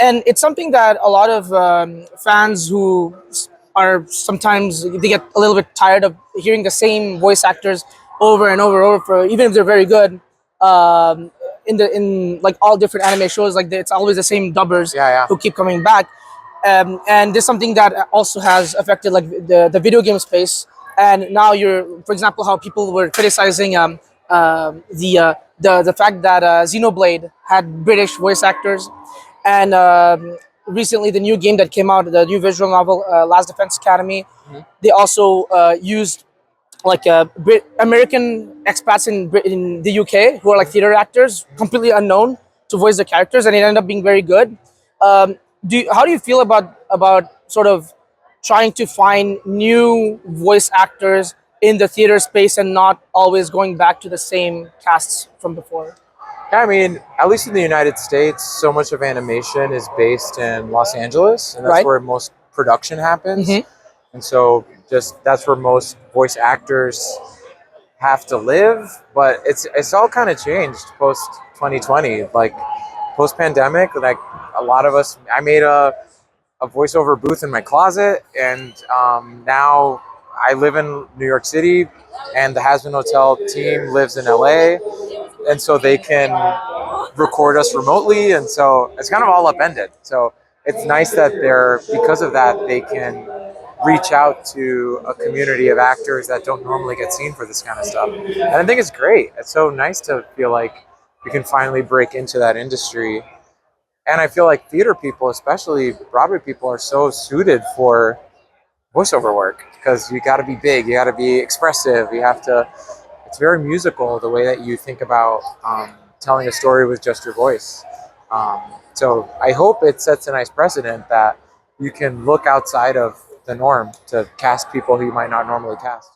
and it's something that a lot of fans who are sometimes they get a little bit tired of hearing the same voice actors over and over and over for even if they're very good. Um, in like all different anime shows, like it's always the same dubbers Yeah, yeah. who keep coming back. And there's something that also has affected like the video game space. And now for example, how people were criticizing the fact that Xenoblade had British voice actors, and recently the new game that came out, the new visual novel, Last Defense Academy, they also used like American expats in the UK who are like theater actors, completely unknown, to voice the characters, and it ended up being very good. How do you feel about sort of trying to find new voice actors in the theater space and not always going back to the same casts from before? Yeah, I mean, at least in the United States, so much of animation is based in Los Angeles, and that's Right. where most production happens. Mm-hmm. And so, just that's where most voice actors have to live. But it's all kind of changed post 2020, like post pandemic. Like a lot of us, I made a voiceover booth in my closet, and now I live in New York City, and the Hazbin Hotel team lives in LA, and so they can record us remotely, and so it's kind of all upended. So it's nice that they're because of that they can reach out to a community of actors that don't normally get seen for this kind of stuff, and I think it's great. It's so nice to feel like we can finally break into that industry, and I feel like theater people, especially Broadway people, are so suited for voiceover work because you got to be big, you got to be expressive, you have to. It's very musical the way that you think about telling a story with just your voice. So I hope it sets a nice precedent that you can look outside of the norm to cast people who you might not normally cast.